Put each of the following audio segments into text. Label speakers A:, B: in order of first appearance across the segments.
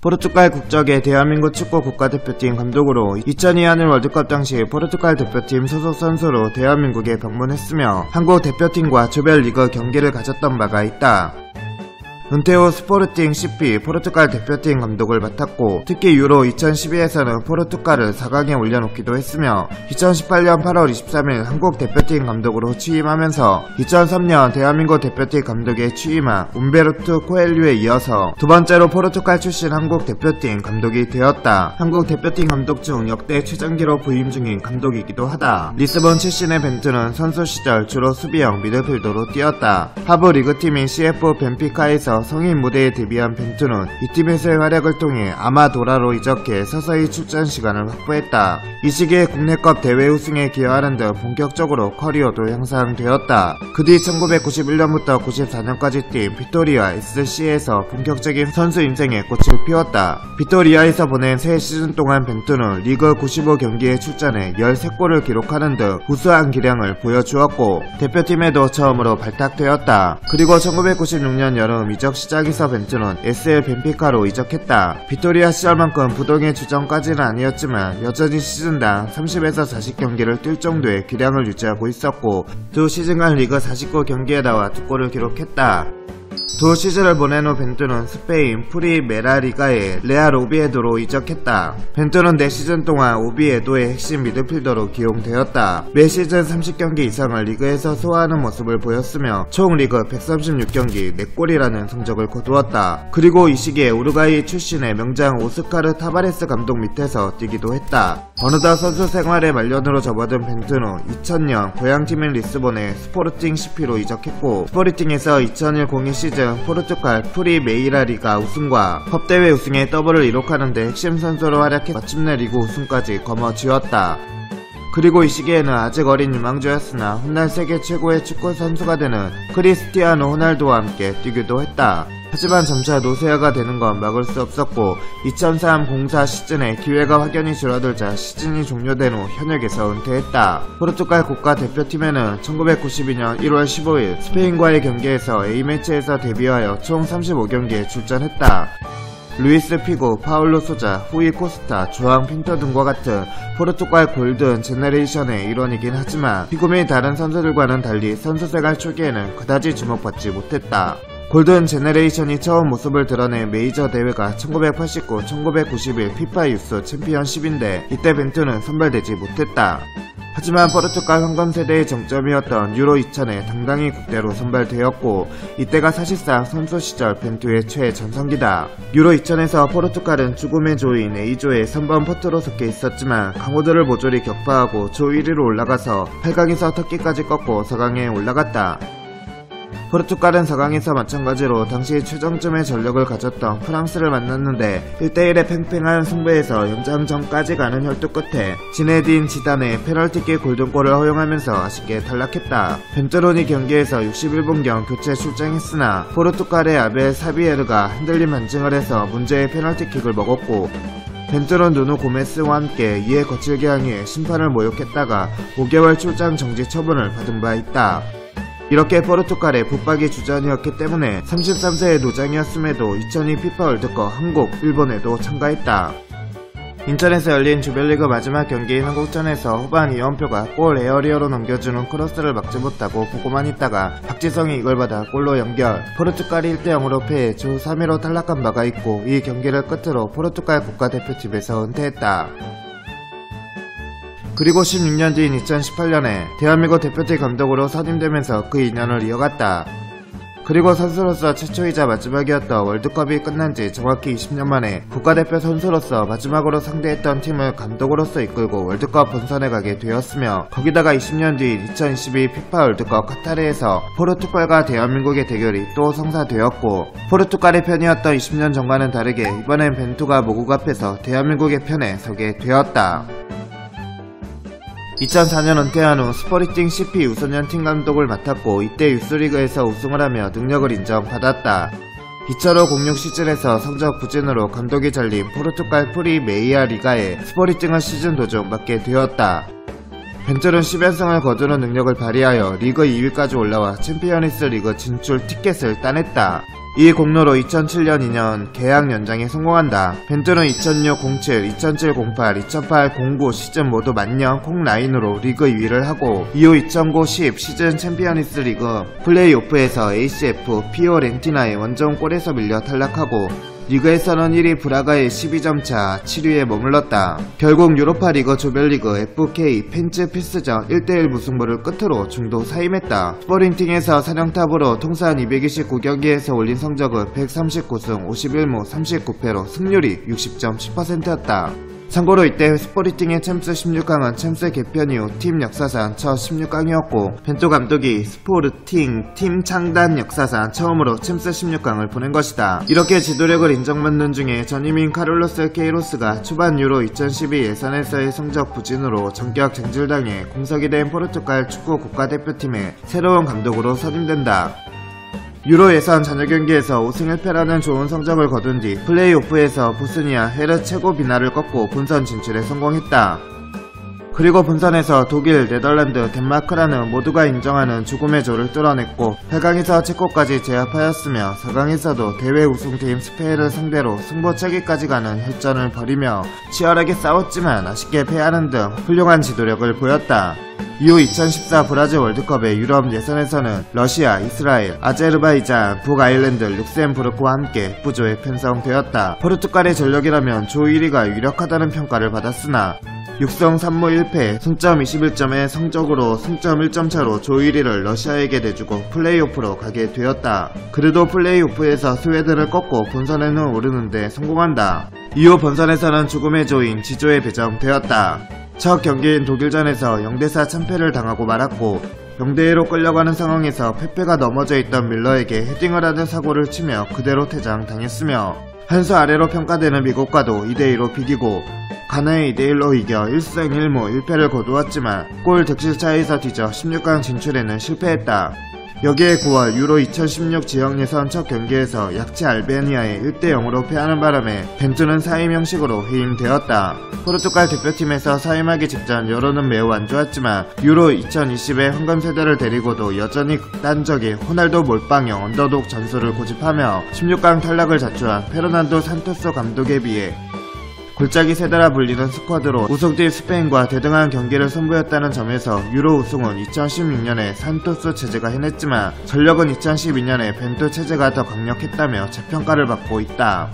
A: 포르투갈 국적의 대한민국 축구 국가대표팀 감독으로 2002 한일 월드컵 당시 포르투갈 대표팀 소속 선수로 대한민국에 방문했으며 한국 대표팀과 조별리그 경기를 가졌던 바가 있다. 은퇴 후 스포르팅 CP 포르투갈 대표팀 감독을 맡았고 특히 유로 2012에서는 포르투갈을 4강에 올려놓기도 했으며 2018년 8월 23일 한국 대표팀 감독으로 취임하면서 2003년 대한민국 대표팀 감독에 취임한 움베르토 코엘류에 이어서 두 번째로 포르투갈 출신 한국 대표팀 감독이 되었다. 한국 대표팀 감독 중 역대 최장기로 부임 중인 감독이기도 하다. 리스본 출신의 벤투는 선수 시절 주로 수비형 미드필더로 뛰었다. 하부 리그팀인 CF 벤피카에서 성인 무대에 데뷔한 벤투는 이 팀에서의 활약을 통해 아마도라로 이적해 서서히 출전 시간을 확보했다. 이 시기에 국내컵 대회 우승에 기여하는 등 본격적으로 커리어도 향상되었다. 그 뒤 1991년부터 94년까지 뛴 비토리아 SC에서 본격적인 선수 인생에 꽃을 피웠다. 비토리아에서 보낸 새 시즌 동안 벤투는 리그 95경기에 출전해 13골을 기록하는 등 우수한 기량을 보여주었고 대표팀에도 처음으로 발탁되었다. 그리고 1996년 여름 이적 시작에서 벤투는 SL 벤피카로 이적했다. 비토리아 시절만큼 부동의 주전까지는 아니었지만 여전히 시즌당 30에서 40경기를 뛸 정도의 기량을 유지하고 있었고 두 시즌간 리그 49경기에 나와 2골을 기록했다. 두 시즌을 보낸 후 벤투는 스페인 프리메라리가의 레알 오비에도로 이적했다. 벤투는 4시즌 동안 오비에도의 핵심 미드필더로 기용되었다. 매 시즌 30경기 이상을 리그에서 소화하는 모습을 보였으며 총 리그 136경기 4골이라는 성적을 거두었다. 그리고 이 시기에 우루과이 출신의 명장 오스카르 타바레스 감독 밑에서 뛰기도 했다. 어느덧 선수 생활의 말년으로 접어든 벤투는 2000년 고향팀인 리스본의 스포르팅 CP로 이적했고 스포르팅에서 2001-02 시즌 포르투갈 프리메이라리가 우승과 컵대회 우승의 더블을 이룩하는데 핵심 선수로 활약해 마침내 리그 우승까지 거머쥐었다. 그리고 이 시기에는 아직 어린 유망주였으나 훗날 세계 최고의 축구 선수가 되는 크리스티아노 호날두와 함께 뛰기도 했다. 하지만 점차 노쇠화가 되는 건 막을 수 없었고 2003-04 시즌에 기회가 확연히 줄어들자 시즌이 종료된 후 현역에서 은퇴했다. 포르투갈 국가대표팀에는 1992년 1월 15일 스페인과의 경기에서 A매치에서 데뷔하여 총 35경기에 출전했다. 루이스 피고, 파울로 소자, 후이 코스타, 조앙 핀터 등과 같은 포르투갈 골든 제너레이션의 일원이긴 하지만 피고 및 다른 선수들과는 달리 선수 생활 초기에는 그다지 주목받지 못했다. 골든 제너레이션이 처음 모습을 드러낸 메이저 대회가 1989-1991 피파 유스 챔피언십인데 이때 벤투는 선발되지 못했다. 하지만 포르투갈 황금 세대의 정점이었던 유로 2000에 당당히 국대로 선발되었고 이때가 사실상 선수 시절 벤투의 최전성기다. 유로 2000에서 포르투갈은 죽음의 조인 A조의 3번 포트로 속해 있었지만 강호들을 모조리 격파하고 조 1위로 올라가서 8강에서 터키까지 꺾고 4강에 올라갔다. 포르투갈은 4강에서 마찬가지로 당시 최정점의 전력을 가졌던 프랑스를 만났는데 1대1의 팽팽한 승부에서 연장전까지 가는 혈투 끝에 지네딘 지단의 페널티킥 골든골을 허용하면서 아쉽게 탈락했다. 벤투는 이 경기에서 61분경 교체 출장했으나 포르투갈의 아벨 사비에르가 흔들림 반증을 해서 문제의 페널티킥을 먹었고 벤투는 누누 고메스와 함께 이에 거칠게 항의해 심판을 모욕했다가 5개월 출장 정지 처분을 받은 바 있다. 이렇게 포르투갈의 붙박이 주전이었기 때문에 33세의 노장이었음에도 2002 피파 월드컵 한국, 일본에도 참가했다. 인천에서 열린 조별리그 마지막 경기인 한국전에서 후반 이원표가 골 에어리어로 넘겨주는 크로스를 막지 못하고 보고만 있다가 박지성이 이걸 받아 골로 연결. 포르투갈이 1대0으로 패해 주 3위로 탈락한 바가 있고 이 경기를 끝으로 포르투갈 국가대표팀에서 은퇴했다. 그리고 16년 뒤인 2018년에 대한민국 대표팀 감독으로 선임되면서 그 인연을 이어갔다. 그리고 선수로서 최초이자 마지막이었던 월드컵이 끝난지 정확히 20년 만에 국가대표 선수로서 마지막으로 상대했던 팀을 감독으로서 이끌고 월드컵 본선에 가게 되었으며 거기다가 20년 뒤인 2022 피파 월드컵 카타르에서 포르투갈과 대한민국의 대결이 또 성사되었고 포르투갈의 편이었던 20년 전과는 다르게 이번엔 벤투가 모국 앞에서 대한민국의 편에 서게 되었다. 2004년 은퇴한 후 스포르팅 CP 유소년 팀 감독을 맡았고 이때 유스리그에서 우승을 하며 능력을 인정받았다. 2005-06 시즌에서 성적 부진으로 감독이 잘린 포르투갈 프리메이아 리가에 스포르팅을 시즌 도중 맡게 되었다. 벤투는 10연승을 거두는 능력을 발휘하여 리그 2위까지 올라와 챔피언스 리그 진출 티켓을 따냈다. 이 공로로 2007-2년 계약 연장에 성공한다. 벤투는 2006-07, 2007-08, 2008-09 시즌 모두 만년 콩 라인으로 리그 2위를 하고 이후 2009-10 시즌 챔피언스 리그 플레이오프에서 ACF 피오렌티나의 원정 골에서 밀려 탈락하고 리그에서는 1위 브라가의 12점 차 7위에 머물렀다. 결국 유로파 리그 조별리그 FK 펜츠 피스전 1대1 무승부를 끝으로 중도 사임했다. 스포링팅에서 사령탑으로 통산 229경기에서 올린 성적은 139승 51무 39패로 승률이 60.10%였다. 참고로 이때 스포리팅의 챔스 16강은 챔스 개편 이후 팀 역사상 첫 16강이었고 벤투 감독이 스포르팅 팀 창단 역사상 처음으로 챔스 16강을 보낸 것이다. 이렇게 지도력을 인정받는 중에 전임인 카를로스 케이로스가 초반 유로 2012 예선에서의 성적 부진으로 전격 쟁질당해 공석이 된 포르투갈 축구 국가대표팀의 새로운 감독으로 선임된다. 유로 예선 잔여 경기에서 우승 1패라는 좋은 성적을 거둔 뒤 플레이오프에서 보스니아 헤르체고비나를 꺾고 본선 진출에 성공했다. 그리고 본선에서 독일, 네덜란드, 덴마크라는 모두가 인정하는 죽음의 조를 뚫어냈고 8강에서 체코까지 제압하였으며 4강에서도 대회 우승팀 스페인을 상대로 승부차기까지 가는 혈전을 벌이며 치열하게 싸웠지만 아쉽게 패하는 등 훌륭한 지도력을 보였다. 이후 2014 브라질 월드컵의 유럽 예선에서는 러시아, 이스라엘, 아제르바이잔, 북아일랜드, 룩셈부르크와 함께 F조에 편성되었다. 포르투갈의 전력이라면 조 1위가 유력하다는 평가를 받았으나 6승 3무 1패 승점 21점의 성적으로 승점 1점 차로 조 1위를 러시아에게 내주고 플레이오프로 가게 되었다. 그래도 플레이오프에서 스웨덴을 꺾고 본선에는 오르는데 성공한다. 이후 본선에서는 죽음의 조인 G조에 배정되었다. 첫 경기인 독일전에서 0대4 참패를 당하고 말았고 0대1로 끌려가는 상황에서 페페가 넘어져 있던 밀러에게 헤딩을 하는 사고를 치며 그대로 퇴장당했으며 한 수 아래로 평가되는 미국과도 2대2로 비기고 가나에 2대1로 이겨 1승 1무 1패를 거두었지만 골 득실 차이에서 뒤져 16강 진출에는 실패했다. 여기에 9월 유로 2016 지역 예선 첫 경기에서 약체 알베니아에 1대0으로 패하는 바람에 벤투는 사임 형식으로 해임되었다. 포르투갈 대표팀에서 사임하기 직전 여론은 매우 안 좋았지만 유로 2020의 황금 세대를 데리고도 여전히 극단적인 호날두 몰빵형 언더독 전술을 고집하며 16강 탈락을 자초한 페르난도 산토스 감독에 비해 골짜기 세대라 불리는 스쿼드로 우승팀 스페인과 대등한 경기를 선보였다는 점에서 유로 우승은 2016년에 산토스 체제가 해냈지만 전력은 2012년에 벤투 체제가 더 강력했다며 재평가를 받고 있다.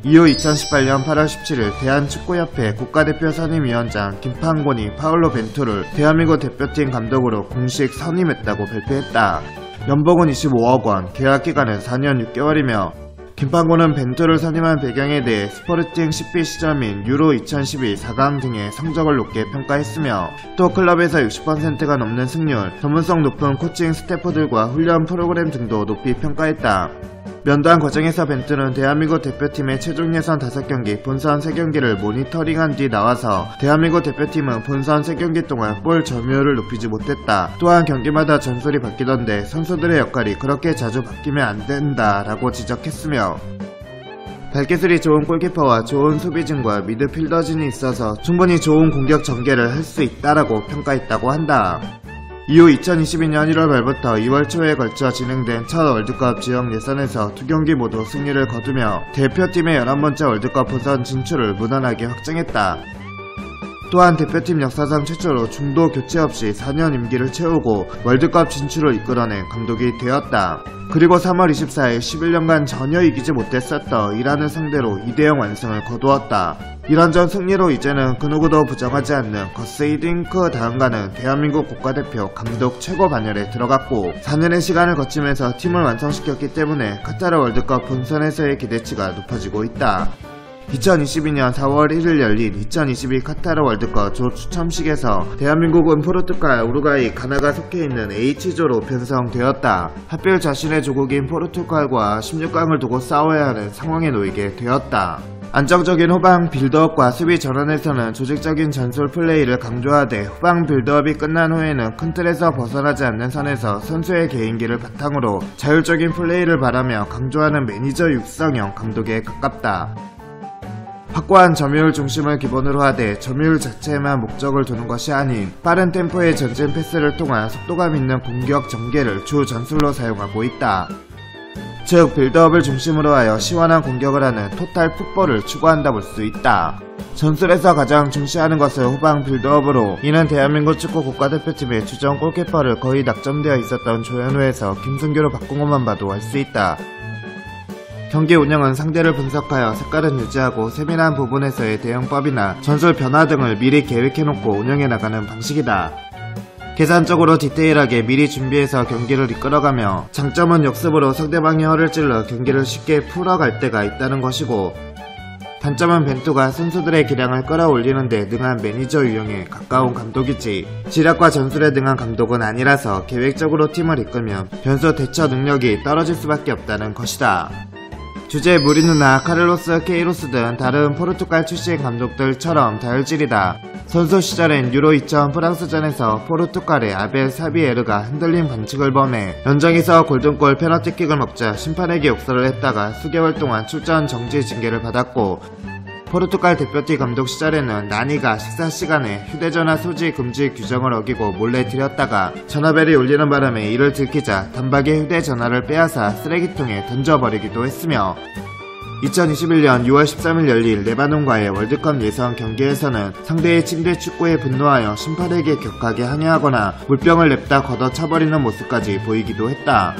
A: 이후 2018년 8월 17일 대한축구협회 국가대표 선임위원장 김판곤이 파울로 벤투를 대한민국 대표팀 감독으로 공식 선임했다고 발표했다. 연봉은 25억 원, 계약기간은 4년 6개월이며 김판곤은 벤투를 선임한 배경에 대해 스포르팅 10비 시점인 유로 2012 4강 등의 성적을 높게 평가했으며 또 클럽에서 60%가 넘는 승률, 전문성 높은 코칭 스태프들과 훈련 프로그램 등도 높이 평가했다. 면담 과정에서 벤투는 대한민국 대표팀의 최종 예선 5경기, 본선 3경기를 모니터링한 뒤 나와서 대한민국 대표팀은 본선 3경기 동안 볼 점유율을 높이지 못했다. 또한 경기마다 전술이 바뀌던데 선수들의 역할이 그렇게 자주 바뀌면 안 된다 라고 지적했으며 발기술이 좋은 골키퍼와 좋은 수비진과 미드필더진이 있어서 충분히 좋은 공격 전개를 할 수 있다라고 평가했다고 한다. 이후 2022년 1월 말부터 2월 초에 걸쳐 진행된 첫 월드컵 지역 예선에서 2경기 모두 승리를 거두며 대표팀의 11번째 월드컵 본선 진출을 무난하게 확정했다. 또한 대표팀 역사상 최초로 중도 교체 없이 4년 임기를 채우고 월드컵 진출을 이끌어낸 감독이 되었다. 그리고 3월 24일 11년간 전혀 이기지 못했었던 이란을 상대로 2대0 완승을 거두었다. 이란전 승리로 이제는 그 누구도 부정하지 않는 거스 히딩크 다음가는 대한민국 국가대표 감독 최고 반열에 들어갔고 4년의 시간을 거치면서 팀을 완성시켰기 때문에 카타르 월드컵 본선에서의 기대치가 높아지고 있다. 2022년 4월 1일 열린 2022 카타르 월드컵 조 추첨식에서 대한민국은 포르투갈, 우루과이, 가나가 속해있는 H조로 편성되었다. 하필 자신의 조국인 포르투갈과 16강을 두고 싸워야 하는 상황에 놓이게 되었다. 안정적인 후방 빌드업과 수비 전환에서는 조직적인 전술 플레이를 강조하되 후방 빌드업이 끝난 후에는 큰 틀에서 벗어나지 않는 선에서 선수의 개인기를 바탕으로 자율적인 플레이를 바라며 강조하는 매니저 육성형 감독에 가깝다. 확고한 점유율 중심을 기본으로 하되 점유율 자체에만 목적을 두는 것이 아닌 빠른 템포의 전진 패스를 통한 속도감 있는 공격 전개를 주 전술로 사용하고 있다. 즉 빌드업을 중심으로 하여 시원한 공격을 하는 토탈 풋볼을 추구한다 볼 수 있다. 전술에서 가장 중시하는 것은 후방 빌드업으로, 이는 대한민국 축구 국가대표팀의 주전 골키퍼를 거의 낙점되어 있었던 조현우에서 김승규로 바꾼 것만 봐도 알 수 있다. 경기 운영은 상대를 분석하여 색깔은 유지하고 세밀한 부분에서의 대응법이나 전술 변화 등을 미리 계획해놓고 운영해 나가는 방식이다. 계산적으로 디테일하게 미리 준비해서 경기를 이끌어가며, 장점은 역습으로 상대방의 허를 찔러 경기를 쉽게 풀어갈 때가 있다는 것이고, 단점은 벤투가 선수들의 기량을 끌어올리는 데 능한 매니저 유형에 가까운 감독이지, 지략과 전술에 능한 감독은 아니라서 계획적으로 팀을 이끌면 변수 대처 능력이 떨어질 수밖에 없다는 것이다. 주제 무리누나 카를로스 케이로스 등 다른 포르투갈 출신 감독들처럼 다혈질이다. 선수 시절엔 유로 2000 프랑스전에서 포르투갈의 아벨 사비에르가 흔들린 반칙을 범해 연장에서 골든골 페널티킥을 먹자 심판에게 욕설을 했다가 수개월 동안 출전 정지 징계를 받았고, 포르투갈 대표팀 감독 시절에는 나니가 식사 시간에 휴대전화 소지 금지 규정을 어기고 몰래 들였다가 전화벨이 울리는 바람에 이를 들키자 단박에 휴대전화를 빼앗아 쓰레기통에 던져버리기도 했으며, 2021년 6월 13일 열릴 레바논과의 월드컵 예선 경기에서는 상대의 침대 축구에 분노하여 심판에게 격하게 항의하거나 물병을 냅다 걷어차버리는 모습까지 보이기도 했다.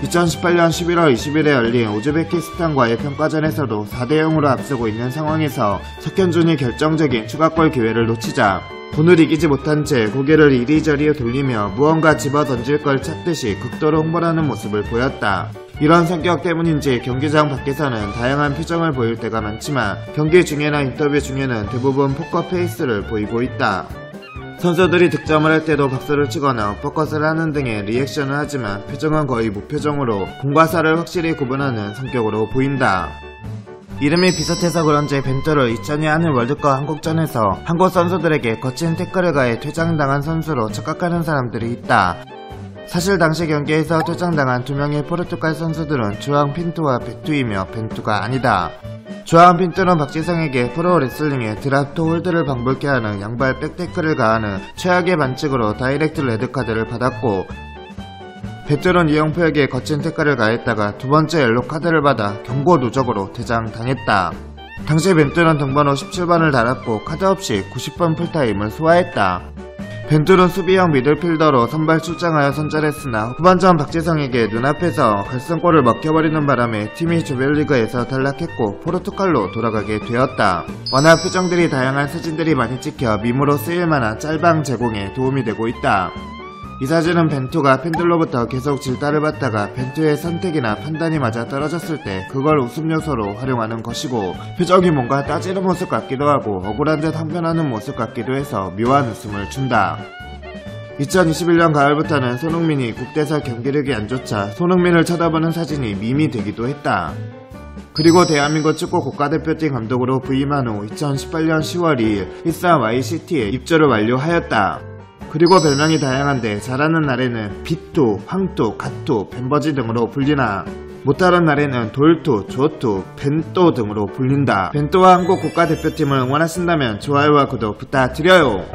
A: 2018년 11월 20일에 열린 우즈베키스탄과의 평가전에서도 4대0으로 앞서고 있는 상황에서 석현준이 결정적인 추가골 기회를 놓치자 오늘 이기지 못한 채 고개를 이리저리 돌리며 무언가 집어던질 걸 찾듯이 극도로 흥분하는 모습을 보였다. 이런 성격 때문인지 경기장 밖에서는 다양한 표정을 보일 때가 많지만 경기 중에나 인터뷰 중에는 대부분 포커페이스를 보이고 있다. 선수들이 득점을 할 때도 박수를 치거나 포커스를 하는 등의 리액션을 하지만 표정은 거의 무표정으로 공과 사를 확실히 구분하는 성격으로 보인다. 이름이 비슷해서 그런지 벤투를 2002 한일 월드컵 한국전에서 한국 선수들에게 거친 태클을 가해 퇴장당한 선수로 착각하는 사람들이 있다. 사실 당시 경기에서 퇴장당한 2명의 포르투갈 선수들은 주앙 핀투와 베투이며 벤투가 아니다. 주앙 핀투는 박지성에게 프로 레슬링의 드랍토 홀드를 방불케 하는 양발 백태클을 가하는 최악의 반칙으로 다이렉트 레드카드를 받았고, 베투는 이영표에게 거친 태클을 가했다가 두 번째 옐로 카드를 받아 경고 누적으로 퇴장당했다. 당시 벤투는 등번호 17번을 달았고 카드 없이 90분 풀타임을 소화했다. 벤투는 수비형 미들필더로 선발 출장하여 선전했으나 후반전 박지성에게 눈앞에서 결승골을 먹혀버리는 바람에 팀이 조별리그에서 탈락했고 포르투갈로 돌아가게 되었다. 워낙 표정들이 다양한 사진들이 많이 찍혀 밈으로 쓰일만한 짤방 제공에 도움이 되고 있다. 이 사진은 벤투가 팬들로부터 계속 질타를 받다가 벤투의 선택이나 판단이 맞아 떨어졌을 때 그걸 웃음 요소로 활용하는 것이고, 표정이 뭔가 따지는 모습 같기도 하고 억울한 듯 항변하는 모습 같기도 해서 묘한 웃음을 준다. 2021년 가을부터는 손흥민이 국대사 경기력이 안 좋자 손흥민을 쳐다보는 사진이 밈이 되기도 했다. 그리고 대한민국 축구 국가대표팀 감독으로 부임한 후 2018년 10월 2일 일산 YCT에 입주를 완료하였다. 그리고 별명이 다양한데 잘하는 날에는 빗투, 황투, 갓투, 벤버지 등으로 불리나 못하는 날에는 돌투, 조투, 벤또 등으로 불린다. 벤또와 한국 국가대표팀을 응원하신다면 좋아요와 구독 부탁드려요.